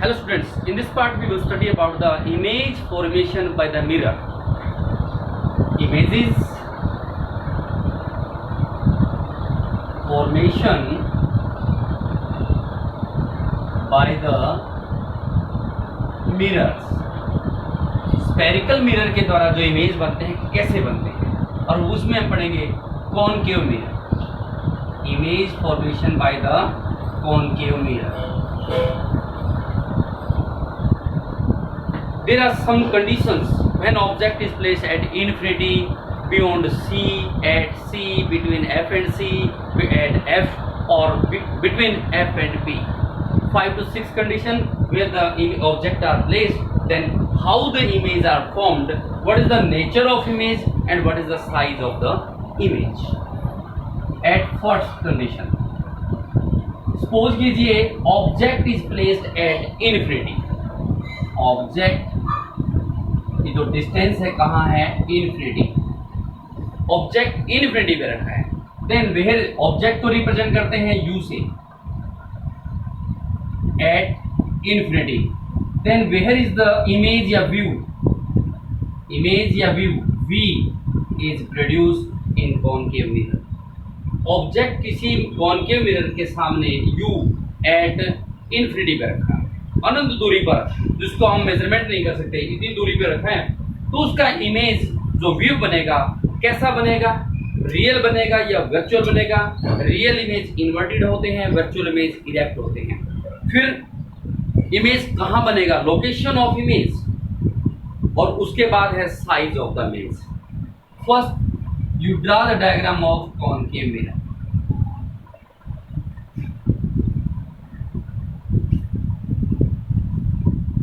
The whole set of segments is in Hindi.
Hello students, in this part we will study about the image formation by the mirror. Images formation by the mirrors. Spherical mirror के द्वारा जो इमेज बनते हैं कैसे बनते हैं, और उसमें हम पढ़ेंगे concave mirror. Image formation by the concave mirror. There are some conditions when object is placed at infinity, beyond C, at C, between F and C, at F, or between F and P. 5 to 6 conditions where the object are placed, then how the image are formed, what is the nature of image and what is the size of the image. At first condition, suppose कीजिए object is placed at infinity. Object की जो डिस्टेंस है कहाँ है, इन्फिनिटी. ऑब्जेक्ट इन्फिनिटी पे रखा है. देन वेयर ऑब्जेक्ट को रिप्रेजेंट करते हैं यू से, at infinity. Then where is the image या व्यू, इमेज या view V is produced in concave mirror. Object किसी कॉनकेव मिरर के सामने यू एट इन्फिनिटी पे रखा है, अनंत दूरी पर, जिसको हम मेजरमेंट नहीं कर सकते, इतनी दूरी पे रखा है. तो उसका इमेज जो व्यू बनेगा कैसा बनेगा, रियल बनेगा या वर्चुअल बनेगा. रियल इमेज इन्वर्टेड होते हैं, वर्चुअल इमेज इरेक्ट होते हैं. फिर इमेज कहाँ बनेगा, लोकेशन ऑफ इमेज, और उसके बाद है size of the image. First you draw the diagram of concave mirror.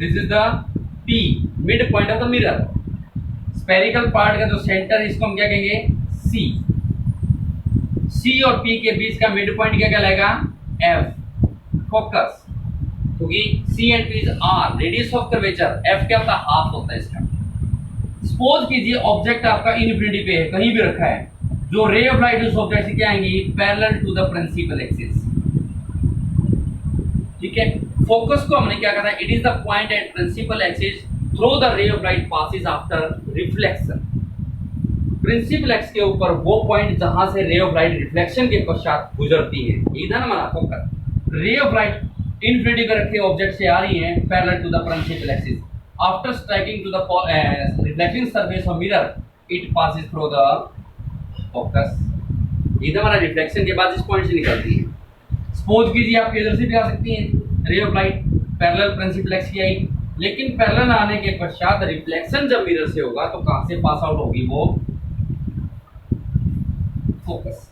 This is the P, mid point of the mirror. Spherical part का जो सेंटर, इसको हम क्या कहेंगे, C. C और P के बीच का मिड पॉइंट क्या कहलाएगा, F. फोकस, क्योंकि C and P R, radius of curvature. F क्या होता है, हाफ होता है इसका. सपोज कीजिए ऑब्जेक्ट आपका इन्फिनिटी पे है, कहीं भी रखा है. जो रे ऑफ लाइट उस ऑब्जेक्ट से क्या आएंगी, parallel to the principal axis. ठीक है. फोकस को हमने क्या कहा था, it is the point at principal axis through the ray of light passes after reflection. Principal axis के ऊपर वो पॉइंट जहां से रे ऑफ लाइट रिफ्लेक्शन के पश्चात गुजरती है, इधर हमारा फोकस. रे ऑफ लाइट इन्फिनिटी पे रखे ऑब्जेक्ट से आ रही है parallel to the principal axis. After striking to the reflecting surface of mirror, it passes through the focus. इधर हमारा रिफ्लेक्शन के बाद इस पॉइंट से निकलती है. सपोज कीजिए आप इधर से भी आ सकती हैं, ray of light parallel principal axis की आई, लेकिन पैरेलल आने के पश्चात रिफ्लेक्शन जब मिरर से होगा तो कहां से पास आउट होगी, वो फोकस.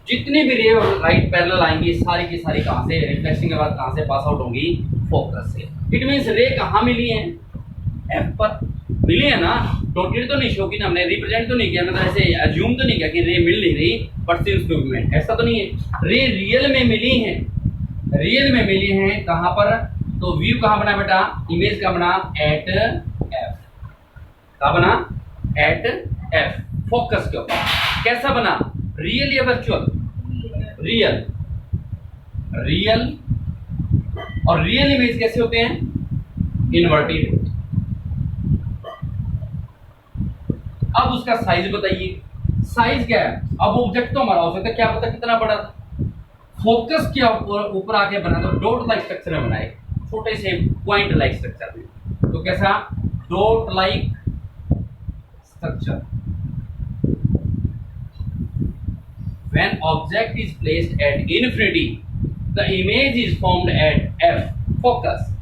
जितनी भी रे ऑफ लाइट पैरेलल आएंगी सारी की सारी कहां से, रिफ्लेक्शन के बाद कहां से पास आउट होंगी, फोकस से. इट मींस रे कहां मिली है, एफ पर मिली है ना. टोटली तो नहीं शो की ना, हमने रिप्रेजेंट तो नहीं किया, मतलब ऐसे अज्यूम तो नहीं किया कि रे मिल नहीं रही बट सिंस मूवमेंट, ऐसा तो नहीं है. रे रियल में मिली है, रियल में मिली हैं. कहां पर, तो व्यू कहां बना बेटा, इमेज का बना एट एफ. कहां बना, एट एफ, फोकस के ऊपर. कैसा बना, रियल या वर्चुअल, रियल. रियल और रियल इमेज कैसे होते हैं, इन्वर्टेड. अब उसका साइज बताइए, साइज क्या है. अब ऑब्जेक्ट तो हमारा हो सकता है, क्या पता कितना बड़ा था. फोकस के ऊपर आके बना तो डॉट लाइक स्ट्रक्चर में बनाए, छोटे से पॉइंट लाइक स्ट्रक्चर में. तो कैसा, dot like structure. When object is placed at infinity, the image is formed at F, focus.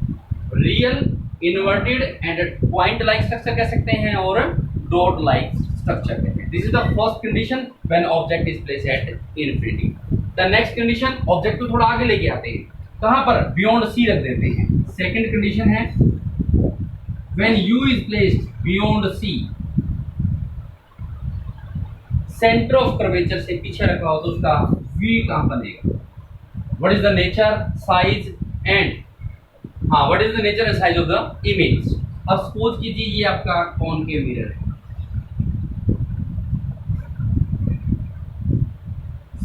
Real, inverted and point like structure कह सकते हैं, और डॉट लाइक स्ट्रक्चर कहते हैं. This is the first condition when object is placed at infinity. The next condition, object को थोड़ा आगे लेके आते हैं, कहां पर, बियॉन्ड सी रख देते हैं. सेकंड कंडीशन है when U is placed beyond C, centre of curvature से पीछे रखा हो तो उसका वी कहां बनेगा. What is the nature, size and, what is the nature and size of the image. अब सपोज कीजिए ये आपका कॉनकेव मिरर है,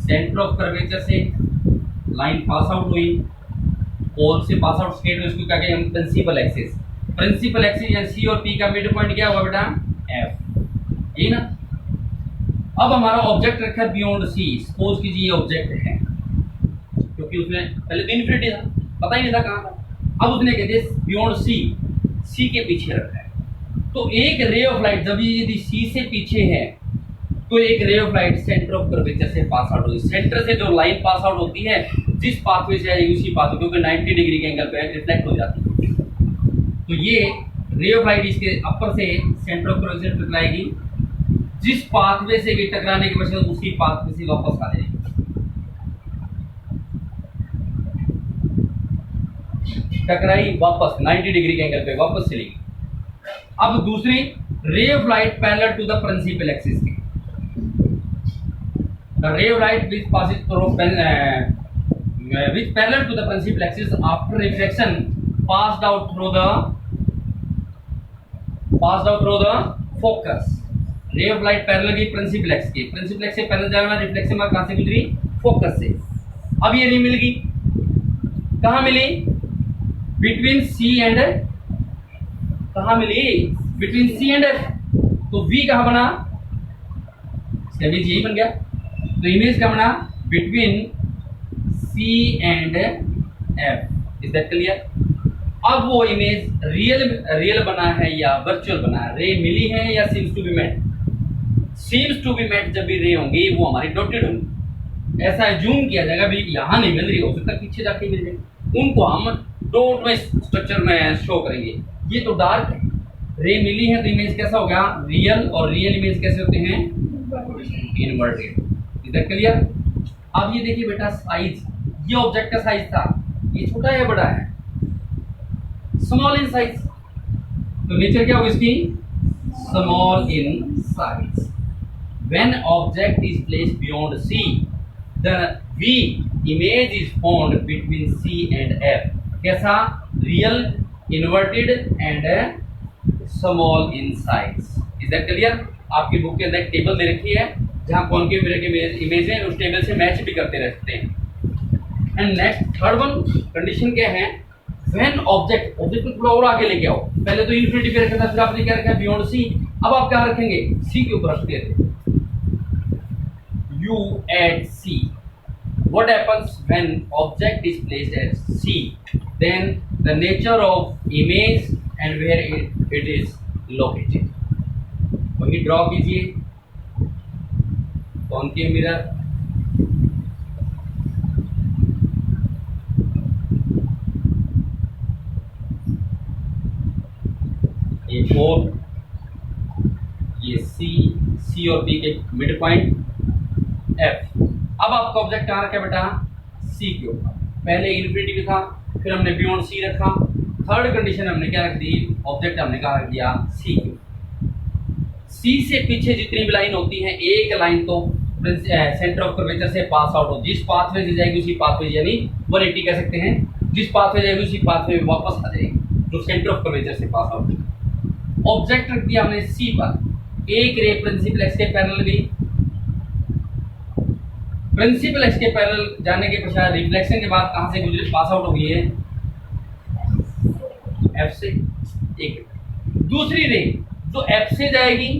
सेंटर ऑफ कर्वेचर से लाइन पास आउट हुई, पोल से पास आउट स्टेट में इसको क्या कहेंगे हम, प्रिंसिपल एक्सिस। प्रिंसिपल एक्सिस यानी सी और पी का मिड पॉइंट क्या होगा बेटा, एफ, यही ना। अब हमारा ऑब्जेक्ट रखा है बियॉन्ड सी। सपोज कीजिए ये ऑब्जेक्ट है, क्योंकि उसमें पहले तो इन्फिनिटी था, पता ही नहीं था कहाँ था। अब उसने कह दिया बियॉन्ड सी, सी के पीछे रखा है। तो एक रे ऑफ लाइट जब ये यदि सी से पीछे है तो एक ray of light centre of curvature से पास आउट होगी। सेंटर से जो लाइन पास आउट होती है जिस पाथवे से आएगी उसी पाथवे, क्योंकि 90 डिग्री के एंगल पे रिफ्लेक्ट हो जाती है। तो ये रे ऑफ लाइट इसके अपर से सेंटर ऑफ कर्वेचर टकराएगी, जिस पाथवे से भी टकराने के बजाय उसी पाथवे से वापस आ जाएगी। टकराई वापस 90 डिग्री के एंगल पे वापस चलेगी। अब दूसरी ray of light parallel to the principal axis की। The ray of light which passes through which parallel to the principal axis after reflection passed out through the focus। रे ऑफ लाइट पैरेलल की प्रिंसिपल एक्सिस की, प्रिंसिपल एक्सिस से पैरेलल जाने वाला रिफ्लेक्शन मार्ग कहां से गुजरी, फोकस से। अब ये रे मिल गई, कहां मिली, बिटवीन सी एंड, कहां मिली, बिटवीन सी एंड एफ। तो वी कहां बना, इसका इमेज यही बन गया। तो इमेज क्या बना, between C and F. Is that clear. अब वो इमेज रियल बना है या वर्चुअल बना है, रे मिली है या seems to be met. Seems to be met जब भी रे होंगी वो हमारी डॉटेड होंगी। ऐसा जूम किया जाएगा भी यहां नहीं मिल रही, हो सकता पीछे जाके मिल जाए, उनको हम डॉट में स्ट्रक्चर में शो करेंगे। ये तो डार्क है, रे मिली है तो इमेज कैसा हो गया, रियल। और रियल इमेज कैसे होते हैं, इन्वर्टेड। इधर क्लियर। अब ये देखिए बेटा साइज, ये ऑब्जेक्ट का साइज था, ये छोटा है बड़ा है, स्मॉल इन साइज। तो नेचर क्या होगा इसकी, small in size. When object is placed beyond C the we image is found between C and F. कैसा, real, inverted and small in size. Is that clear. आपकी बुक के अंदर एक टेबल दे रखी है जहां कॉनकेव मिरर के इमेज है, उस टेबल से मैच भी करते रहते हैं। And next third one condition क्या है, व्हेन ऑब्जेक्ट को थोड़ा और आगे लेके आओ। पहले तो इन्फिनिटी पे रखा था, फिर आपने क्या रखा, बियॉन्ड सी। अब आप क्या रखेंगे, सी के ऊपर रखते थे। U at C, what happens when object is placed at C, then the nature of image and where it is located। वही ड्रॉ कीजिए कॉनकेव मिरर, ये फोर, ये सी और बी के मिड पॉइंट एफ। अब आपका ऑब्जेक्ट कहाँ रखा बेटा, सी के ऊपर। पहले इन्फिनिटी पे था, फिर हमने बियॉन्ड सी रखा। थर्ड कंडीशन हमने क्या रख दी, ऑब्जेक्ट हमने कहा रख दिया सी के ऊपर। सी से पीछे जितनी भी लाइन होती है, एक लाइन तो सेंटर ऑफ कर्वेचर से पास आउट हो, जिस पाथवे से जाएगी उसी पाथवे, यानी 180 कह सकते हैं, जिस पाथवे जाएगी उसी पाथवे में वापस आ जाएगी, जो सेंटर ऑफ कर्वेचर से पास आउट होगी। ऑब्जेक्ट रख दिया हमने सी पर, एक रे प्रिंसिपल एक्स के पैरेलल गई। प्रिंसिपल एक्स के पैरेलल जाने के पश्चात रिफ्लेक्शन के बाद कहां से गुजरी, पास आउट हो गई है एफ से। एक दूसरी रे जो एफ से जाएगी,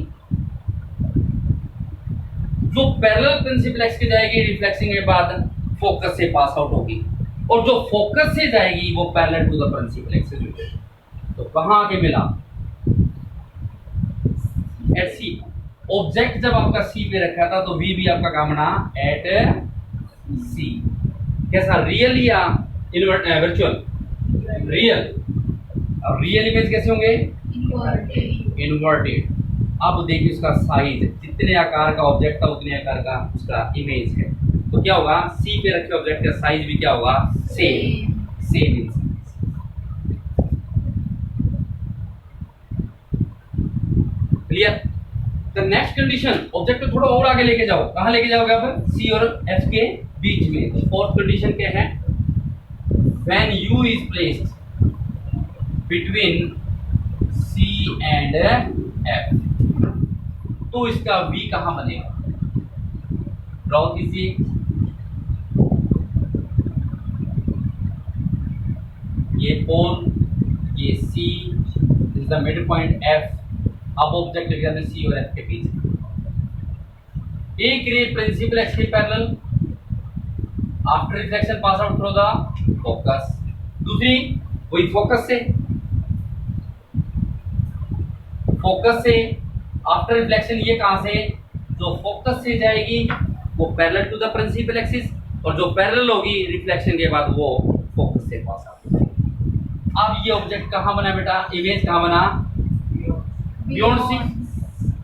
जो पैरेलल प्रिंसिपल एक्स के जाएगी, रिफ्लेक्शन के बाद फोकस से पास आउट होगी। और जो फोकस से जाएगी वो parallel to the principal axis से जुड़ेगी। तो कहां आके मिला, एट सी। ऑब्जेक्ट जब आपका सी पे रखा था तो वी भी आपका काम बना एट सी। कैसा, रियल या वर्चुअल, रियल। और रियल इमेज कैसे होंगे, इन्वर्टेड। अब देखिए उसका साइज, जितने आकार का ऑब्जेक्ट था उतने आकार का उसका इमेज है। तो क्या होगा, सी पे रखे ऑब्जेक्ट का साइज भी क्या होगा, same in size. Clear. The next condition, object को थोड़ा और आगे लेके जाओ, कहां लेके जाओगे आप, सी और एफ के बीच में। तो फोर्थ कंडीशन क्या है, when U is placed between C and F, तो इसका वी कहां बनेगा, ड्रॉ कीजिए। ये पोल, ये C, this is the mid point F. अब ऑब्जेक्ट लिख देते हैं सी और एफ के बीच। एक रे प्रिंसिपल एक्स के parallel after reflection pass out through the focus. दूसरी वही फोकस से आफ्टर रिफ्लेक्शन, ये कहां से, जो फोकस से जाएगी वो parallel to the principal axis, और जो पैरेलल होगी रिफ्लेक्शन के बाद वो फोकस से पास आउट। अब ये ऑब्जेक्ट कहां बना बेटा, इमेज कहां बना, बियॉन्ड सी।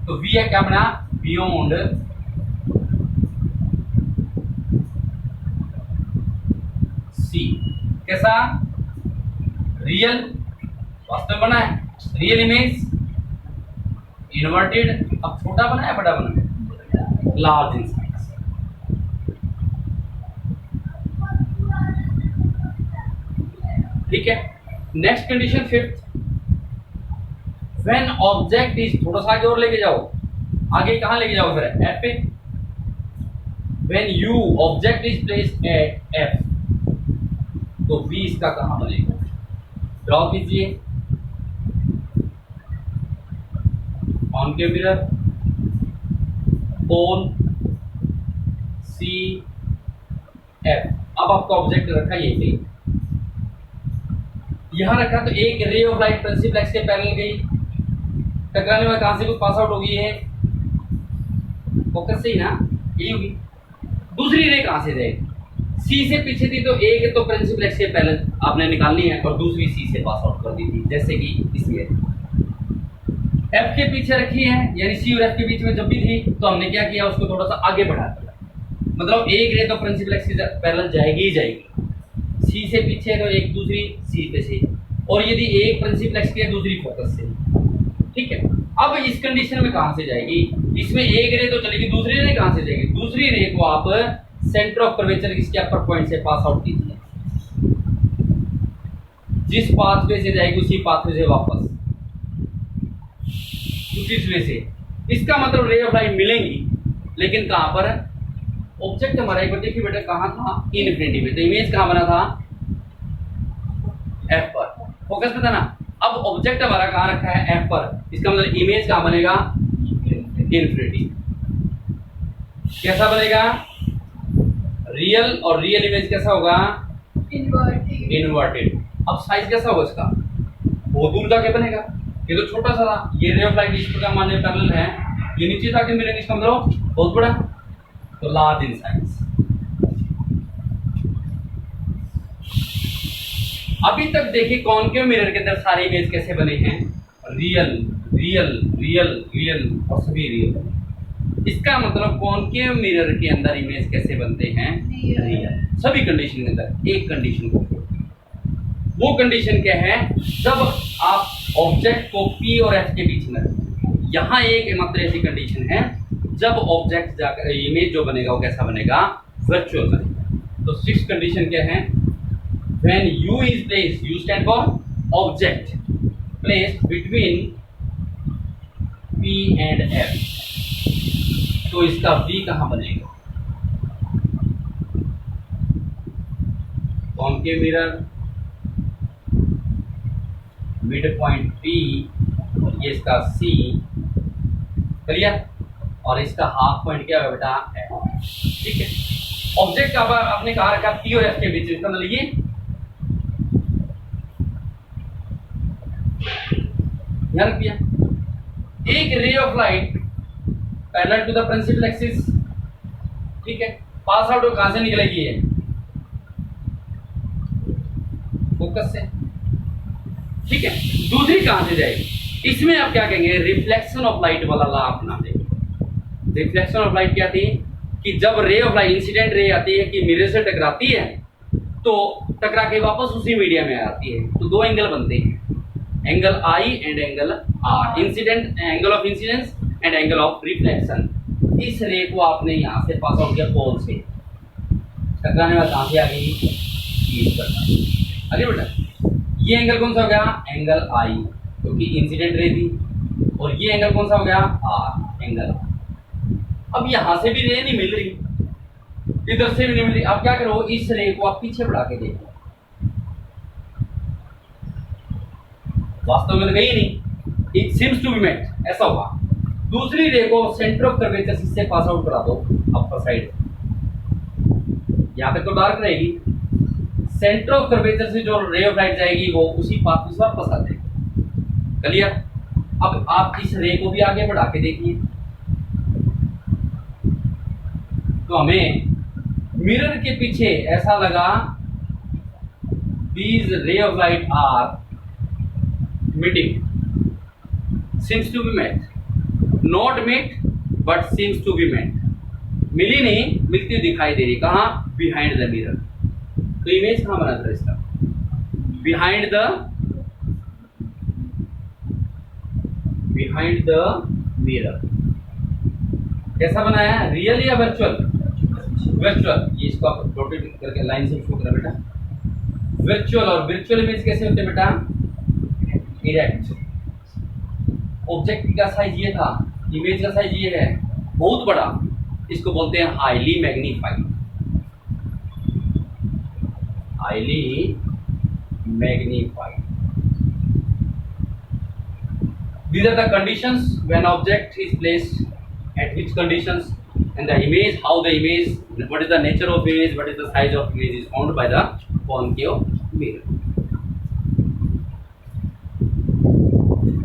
तो वी है क्या बना, बियॉन्ड सी। कैसा, रियल, वास्तव बना है, रियल इमेज, इन्वर्टेड, अब छोटा बना है बड़ा बना है, लार्ज इन साइज। ठीक है। Next condition fifth, when object is, थोड़ा सा आगे और लेके जाओ, आगे कहां लेके जाओ फिर, एफ पे। When you object is placed at F, तो वी इसका कहां बनेगा, ड्रॉ कीजिए। कॉनकेव मिरर, पोल सी एफ। अब आपका ऑब्जेक्ट रखा ये पे, यहां रखा, तो एक ray of light principal axis के पैरेलल गई, टकराने में कहां से कुछ पास आउट होगी, है फोकस से ही ना, यही होगी। दूसरी रे कहां से जाएगी, सी से पीछे थी, तो एक तो प्रिंसिपल एक्स के पैरेलल आपने निकालनी है, और दूसरी सी से पास आउट कर दी थी, जैसे कि इसलिए एफ के पीछे रखी है, यानी सी और एफ के बीच में जब भी थी, तो हमने क्या किया, उसको थोड़ा सा आगे बढ़ा दिया। मतलब एक रे तो प्रिंसिपल एक्स के पैरेलल जाएगी ही जाएगी, सी से पीछे तो एक दूसरी सी पे से, और यदि एक प्रिंसिपल एक्स की है दूसरी फोकस से। ठीक है। अब इस कंडीशन में कहां से जाएगी, इसमें एक रे तो चलेगी, दूसरी रे कहां से जाएगी, दूसरी रे को आप सेंटर ऑफ कर्वेचर इसके अपर पॉइंट से पास आउट कीजिए, जिस पाथवे से जाएगी उसी पाथवे से वापस, उसी वे से। इसका मतलब रे ऑफ लाइट मिलेंगी, लेकिन कहां पर, ऑब्जेक्ट हमारा एक बार देखिए बेटा कहां था, इनफिनिटी में, तो इमेज कहां बना था, एफ पर, फोकस पे था ना। अब ऑब्जेक्ट हमारा कहां रखा है, एफ पर, इसका मतलब इमेज कहां बनेगा, इनफिनिटी। कैसा बनेगा, रियल, और रियल इमेज कैसा होगा, इन्वर्टेड। अब साइज कैसा होगा इसका, बहुत दूर जाके बनेगा, ये तो छोटा सा था, ये रे ऑफ लाइट इस प्रकार मानने पैरेलल है, ये नीचे जाके मिलेंगे, इसका मतलब बहुत बड़ा, तो लार्ज इन साइज। अभी तक देखिए कॉनकेव मिरर के अंदर सारे इमेज कैसे बने हैं, रियल रियल रियल रियल और सभी रियल। इसका मतलब कॉनकेव मिरर के अंदर इमेज कैसे बनते हैं, रियल, सभी कंडीशन के अंदर। एक कंडीशन को, वो कंडीशन क्या है, जब आप ऑब्जेक्ट को पी और एफ के बीच में, यहां एक मात्र ऐसी कंडीशन है जब ऑब्जेक्ट जाकर इमेज जो बनेगा वो कैसा बनेगा, वर्चुअल बनेगा। तो सिक्स कंडीशन क्या है, when U is placed, you stand for object placed between P and F, तो इसका वी कहां बनेगा, concave mirror, mid point P, और ये इसका सी, क्लियर, और इसका हाफ पॉइंट क्या है बेटा, एफ। ठीक है। ऑब्जेक्ट का आपने कहा रखा पी और एफ के बीच, इसका मतलब ये ध्यान रखिए, एक ray of light parallel to the principal axis, ठीक है, पास आउट कहां से निकलेगी, ये फोकस से। ठीक है। दूसरी कहां से जाएगी, इसमें आप क्या कहेंगे, रिफ्लेक्शन ऑफ लाइट वाला लॉ अपना देंगे। रिफ्लेक्शन ऑफ लाइट क्या थी, कि जब रे ऑफ लाइट, इंसिडेंट रे आती है कि मिरर से टकराती है, तो टकरा के वापस उसी मीडिया में आती है, तो दो एंगल बनते हैं, angle I and angle R, incident, angle of incidence and angle of reflection. इस रे को आपने यहां से पास आउट किया पोल से, टकराने वाला कहां से आ गई, आगे बेटा, ये एंगल कौन सा हो गया, एंगल आई, क्योंकि इंसिडेंट रे थी, और ये एंगल कौन सा हो गया, आर, एंगल। अब यहां से भी रे नहीं मिल रही, इधर से भी नहीं मिल रही, अब क्या करो, इस रे को आप पीछे बढ़ा के देखो, वास्तव में तो गई नहीं, it seems to be met, ऐसा होगा। दूसरी रे को सेंटर ऑफ कर्वेचर से पास आउट करा दो अपर साइड, यहां तक तो डार्क रहेगी, सेंटर ऑफ कर्वेचर से जो रे ऑफ लाइट जाएगी वो उसी पाथ से वापस आ जाएगी। क्लियर? अब आप इस रे को भी आगे बढ़ा के देखिए, तो हमें मिरर के पीछे ऐसा लगा these ray of light are meeting, seems to be met, not met but seems to be met, मिली नहीं, मिलती हुई दिखाई दे रही, कहाँ? Behind the mirror. तो इमेज कहाँ बना था इसका? Behind the mirror. कैसा बनाया? रियल या वर्चुअल? वर्चुअल। ये इसको आप डॉटेड करके लाइन से शो करा बेटा। वर्चुअल, और वर्चुअल इमेज कैसे होते हैं बेटा? डायरेक्ट। ऑब्जेक्ट का साइज ये था, इमेज का साइज ये है, बहुत बड़ा, इसको बोलते हैं highly magnified. Highly magnified. These are the conditions when object is placed, at which conditions, and the image, how the image, what is the nature of image, what is the size of image is found by the concave mirror.